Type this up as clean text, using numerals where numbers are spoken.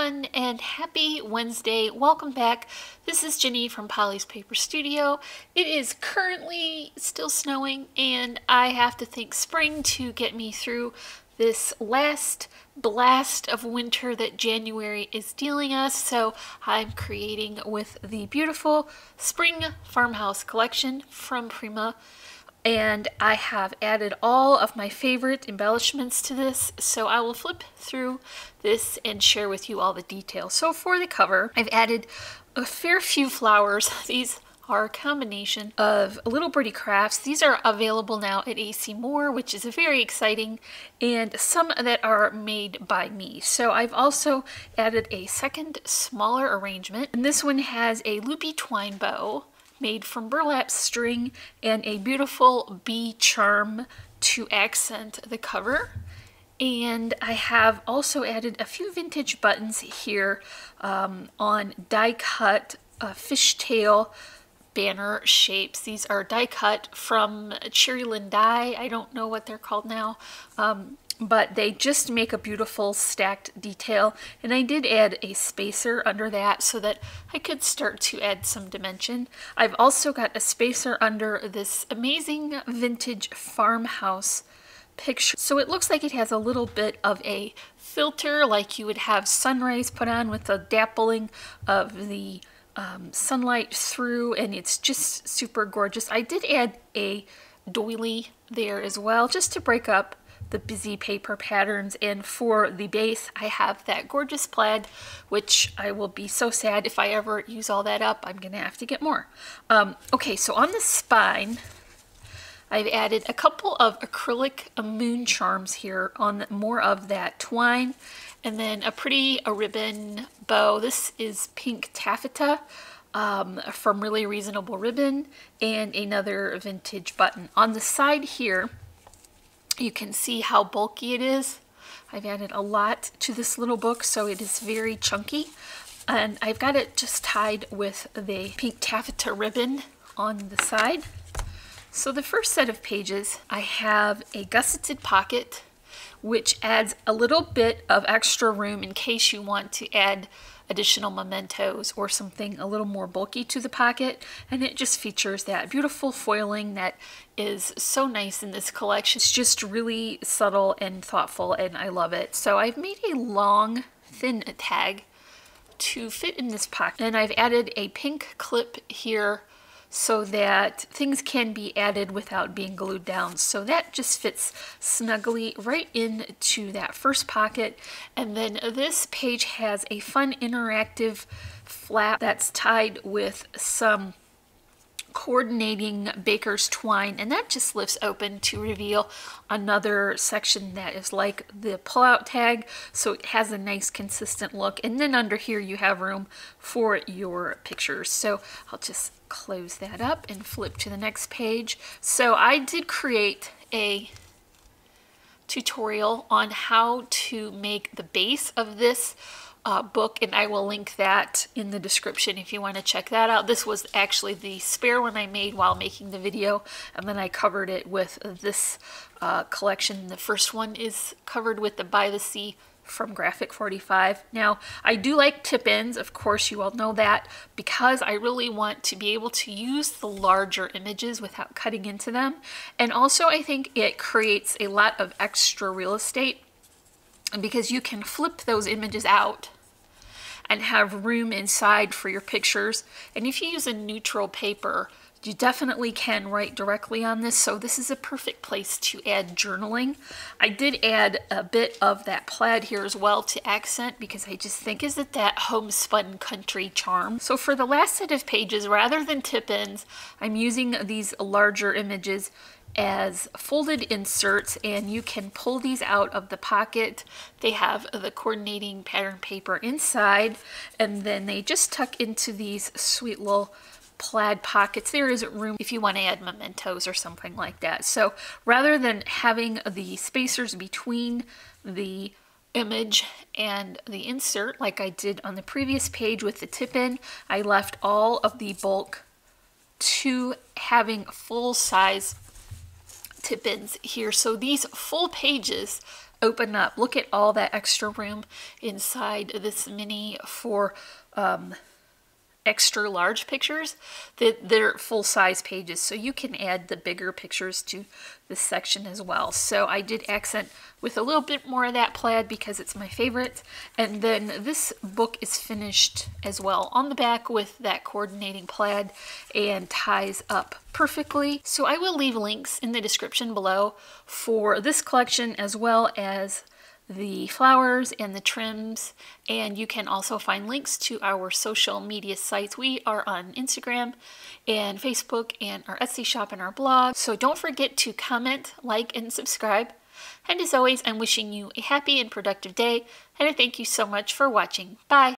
everyone, and happy Wednesday. Welcome back. This is Jenny from Polly's Paper Studio. It is currently still snowing, and I have to thank spring to get me through this last blast of winter that January is dealing us. So I'm creating with the beautiful Spring Farmhouse Collection from Prima. And I have added all of my favorite embellishments to this, so I will flip through this and share with you all the details. So for the cover, I've added a fair few flowers. These are a combination of Little Birdie Crafts. These are available now at AC Moore, which is very exciting, and some that are made by me. So I've also added a second smaller arrangement, and this one has a loopy twine bow made from burlap string and a beautiful bee charm to accent the cover. And I have also added a few vintage buttons here on die cut fishtail banner shapes. These are die cut from Cherryland Die. I don't know what they're called now. But they just make a beautiful stacked detail, and I did add a spacer under that so that I could start to add some dimension. I've also got a spacer under this amazing vintage farmhouse picture, so it looks like it has a little bit of a filter like you would have sunrise put on with the dappling of the sunlight through, and it's just super gorgeous. I did add a doily there as well just to break up the busy paper patterns, and for the base I have that gorgeous plaid, which I will be so sad if I ever use all that up. I'm gonna have to get more. Okay, so on the spine I've added a couple of acrylic moon charms here on more of that twine, and then a ribbon bow. This is pink taffeta from Really Reasonable Ribbon, and another vintage button. On the side here you can see how bulky it is. I've added a lot to this little book, so it is very chunky. And I've got it just tied with the pink taffeta ribbon on the side. So the first set of pages, I have a gusseted pocket, which adds a little bit of extra room in case you want to add additional mementos or something a little more bulky to the pocket, and it just features that beautiful foiling that is so nice in this collection. It's just really subtle and thoughtful, and I love it. So I've made a long thin tag to fit in this pocket, and I've added a pink clip here so that things can be added without being glued down. So that just fits snugly right into that first pocket. And then this page has a fun interactive flap that's tied with some coordinating baker's twine, and that just lifts open to reveal another section that is like the pull-out tag, so it has a nice consistent look. And then under here you have room for your pictures. So I'll just close that up and flip to the next page. So I did create a tutorial on how to make the base of this book, and I will link that in the description if you want to check that out. This was actually the spare one I made while making the video, and then I covered it with this collection. The first one is covered with the By the Sea from Graphic 45. Now, I do like tip ends, of course you all know that, because I really want to be able to use the larger images without cutting into them. And also I think it creates a lot of extra real estate, because you can flip those images out and have room inside for your pictures. And if you use a neutral paper, you definitely can write directly on this, so this is a perfect place to add journaling. I did add a bit of that plaid here as well to accent, because I just think is it that homespun country charm. So for the last set of pages, rather than tip ends, I'm using these larger images as folded inserts, and you can pull these out of the pocket. They have the coordinating pattern paper inside, and then they just tuck into these sweet little plaid pockets. There is room if you want to add mementos or something like that. So rather than having the spacers between the image and the insert like I did on the previous page with the tip-in, I left all of the bulk to having full-size tip ins here. So these full pages open up. Look at all that extra room inside this mini for extra large pictures. They're full-size pages, so you can add the bigger pictures to this section as well. So I did accent with a little bit more of that plaid because it's my favorite. And then this book is finished as well on the back with that coordinating plaid and ties up perfectly. So I will leave links in the description below for this collection as well as the flowers and the trims, and you can also find links to our social media sites. We are on Instagram and Facebook and our Etsy shop and our blog, so don't forget to comment, like, and subscribe. And as always, I'm wishing you a happy and productive day, and I thank you so much for watching. Bye!